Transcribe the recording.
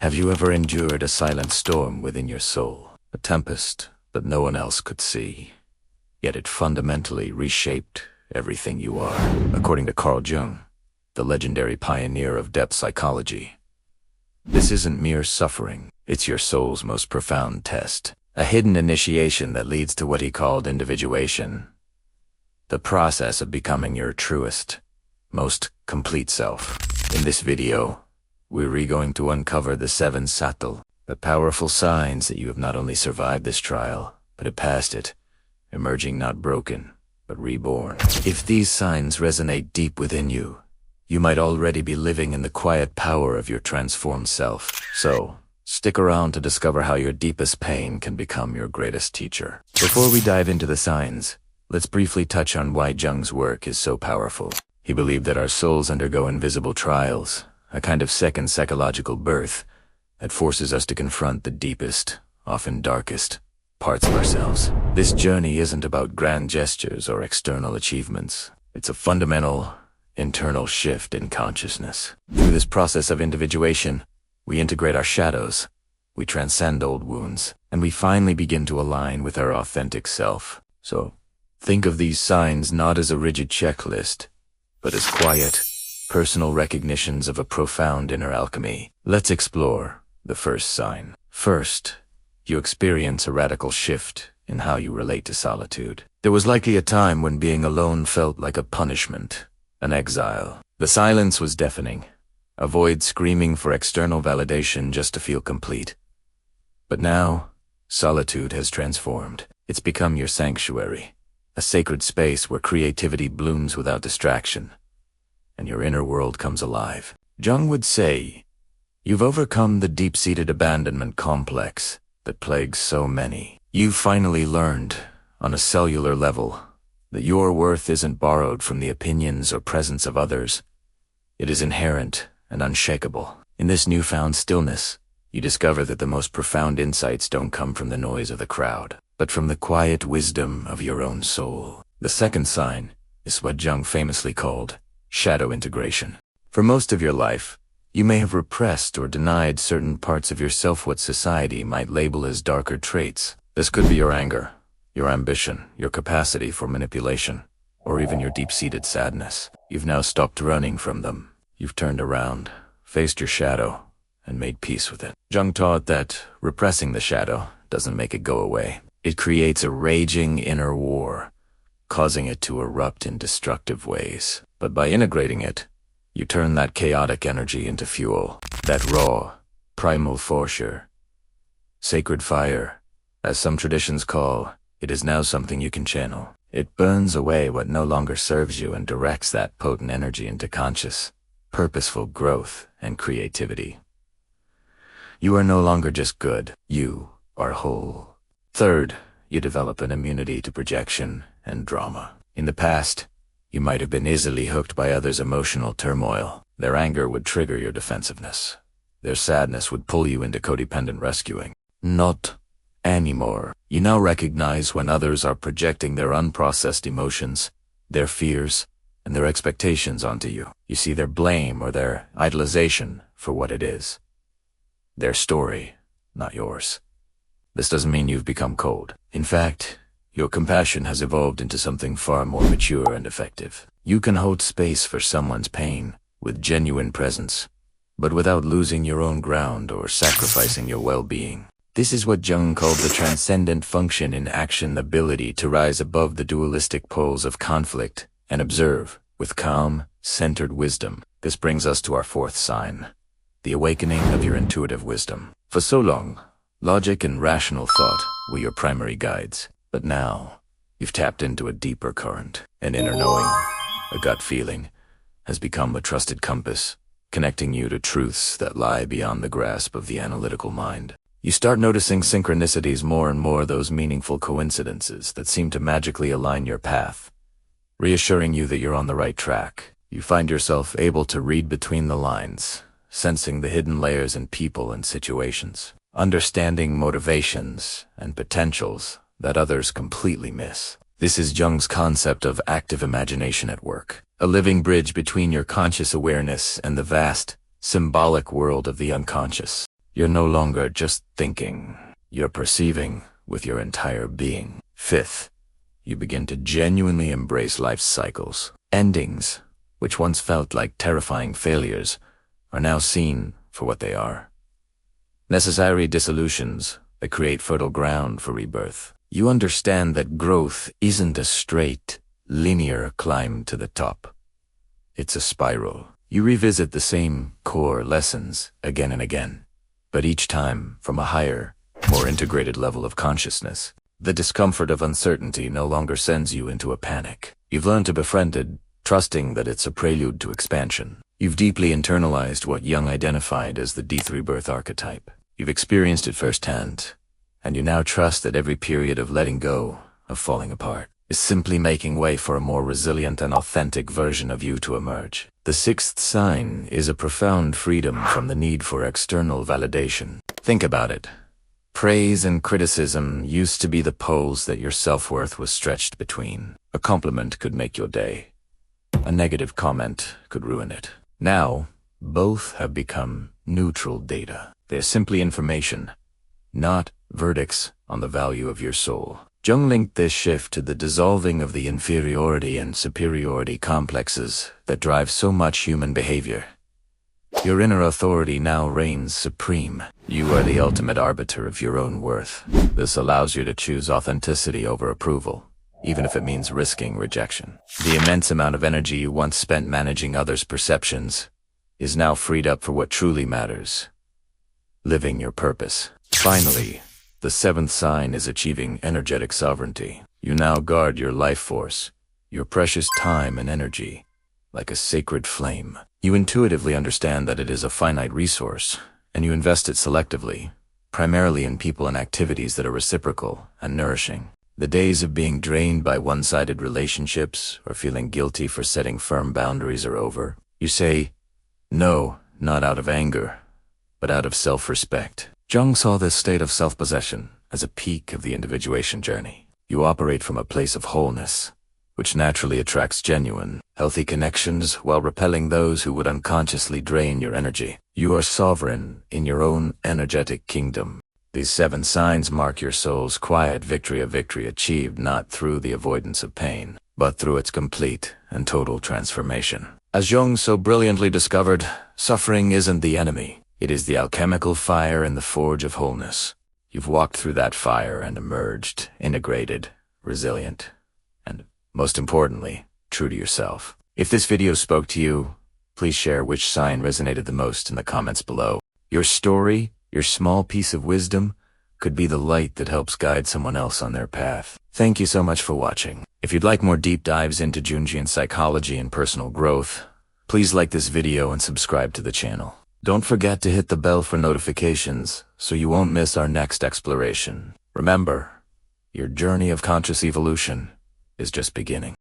Have you ever endured a silent storm within your soul? A tempest that no one else could see, yet it fundamentally reshaped everything you are. According to Jung, the legendary pioneer of depth psychology, this isn't mere suffering, it's your soul's most profound test. A hidden initiation that leads to what he called individuation. The process of becoming your truest, most complete self. In this video, we're going to uncover the 7 subtle, but powerful signs that you have not only survived this trial, but have passed it, emerging not broken, but reborn. If these signs resonate deep within you, you might already be living in the quiet power of your transformed self. So, stick around to discover how your deepest pain can become your greatest teacher. Before we dive into the signs, let's briefly touch on why Jung's work is so powerful. He believed that our souls undergo invisible trials, a kind of second psychological birth that forces us to confront the deepest, often darkest, parts of ourselves. This journey isn't about grand gestures or external achievements. It's a fundamental, internal shift in consciousness. Through this process of individuation, we integrate our shadows, we transcend old wounds, and we finally begin to align with our authentic self. So, think of these signs not as a rigid checklist, but as quiet, personal recognitions of a profound inner alchemy. Let's explore the first sign. First, you experience a radical shift in how you relate to solitude. There was likely a time when being alone felt like a punishment, an exile. The silence was deafening, a void screaming for external validation just to feel complete. But now, solitude has transformed. It's become your sanctuary, a sacred space where creativity blooms without distraction, and your inner world comes alive. Jung would say, you've overcome the deep-seated abandonment complex that plagues so many. You've finally learned, on a cellular level, that your worth isn't borrowed from the opinions or presence of others. It is inherent and unshakable. In this newfound stillness, you discover that the most profound insights don't come from the noise of the crowd, but from the quiet wisdom of your own soul. The second sign is what Jung famously called shadow integration. For most of your life, you may have repressed or denied certain parts of yourself what society might label as darker traits. This could be your anger, your ambition, your capacity for manipulation, or even your deep-seated sadness. You've now stopped running from them. You've turned around, faced your shadow, and made peace with it. Jung taught that repressing the shadow doesn't make it go away. It creates a raging inner war, causing it to erupt in destructive ways. But by integrating it, you turn that chaotic energy into fuel, that raw, primal force, sacred fire, as some traditions call, it is now something you can channel. It burns away what no longer serves you and directs that potent energy into conscious, purposeful growth and creativity. You are no longer just good, you are whole. Third, you develop an immunity to projection and drama. In the past, you might have been easily hooked by others' emotional turmoil. Their anger would trigger your defensiveness. Their sadness would pull you into codependent rescuing. Not anymore. You now recognize when others are projecting their unprocessed emotions, their fears, and their expectations onto you. You see their blame or their idolization for what it is. Their story, not yours. This doesn't mean you've become cold. In fact, your compassion has evolved into something far more mature and effective. You can hold space for someone's pain with genuine presence, but without losing your own ground or sacrificing your well-being. This is what Jung called the transcendent function in action, the ability to rise above the dualistic poles of conflict and observe with calm, centered wisdom. This brings us to our fourth sign, the awakening of your intuitive wisdom. For so long, logic and rational thought were your primary guides. But now, you've tapped into a deeper current. An inner knowing, a gut feeling, has become a trusted compass, connecting you to truths that lie beyond the grasp of the analytical mind. You start noticing synchronicities more and more, those meaningful coincidences that seem to magically align your path, reassuring you that you're on the right track. You find yourself able to read between the lines, sensing the hidden layers in people and situations, understanding motivations and potentials that others completely miss. This is Jung's concept of active imagination at work, a living bridge between your conscious awareness and the vast, symbolic world of the unconscious. You're no longer just thinking. You're perceiving with your entire being. Fifth, you begin to genuinely embrace life's cycles. Endings, which once felt like terrifying failures, are now seen for what they are. Necessary dissolutions that create fertile ground for rebirth. You understand that growth isn't a straight, linear climb to the top. It's a spiral. You revisit the same core lessons again and again, but each time from a higher, more integrated level of consciousness. The discomfort of uncertainty no longer sends you into a panic. You've learned to befriend it, trusting that it's a prelude to expansion. You've deeply internalized what Jung identified as the death rebirth archetype. You've experienced it firsthand, and you now trust that every period of letting go, of falling apart, is simply making way for a more resilient and authentic version of you to emerge. The sixth sign is a profound freedom from the need for external validation. Think about it. Praise and criticism used to be the poles that your self-worth was stretched between. A compliment could make your day. A negative comment could ruin it. Now, both have become neutral data. They're simply information, not verdicts on the value of your soul. Jung linked this shift to the dissolving of the inferiority and superiority complexes that drive so much human behavior. Your inner authority now reigns supreme. You are the ultimate arbiter of your own worth. This allows you to choose authenticity over approval, even if it means risking rejection. The immense amount of energy you once spent managing others' perceptions is now freed up for what truly matters: living your purpose. Finally, the seventh sign is achieving energetic sovereignty. You now guard your life force, your precious time and energy, like a sacred flame. You intuitively understand that it is a finite resource, and you invest it selectively, primarily in people and activities that are reciprocal and nourishing. The days of being drained by one-sided relationships or feeling guilty for setting firm boundaries are over. You say, no, not out of anger, but out of self-respect. Jung saw this state of self-possession as a peak of the individuation journey. You operate from a place of wholeness, which naturally attracts genuine, healthy connections while repelling those who would unconsciously drain your energy. You are sovereign in your own energetic kingdom. These seven signs mark your soul's quiet victory, a victory achieved not through the avoidance of pain, but through its complete and total transformation. As Jung so brilliantly discovered, suffering isn't the enemy. It is the alchemical fire in the forge of wholeness. You've walked through that fire and emerged, integrated, resilient, and, most importantly, true to yourself. If this video spoke to you, please share which sign resonated the most in the comments below. Your story, your small piece of wisdom, could be the light that helps guide someone else on their path. Thank you so much for watching. If you'd like more deep dives into Jungian psychology and personal growth, please like this video and subscribe to the channel. Don't forget to hit the bell for notifications so you won't miss our next exploration. Remember, your journey of conscious evolution is just beginning.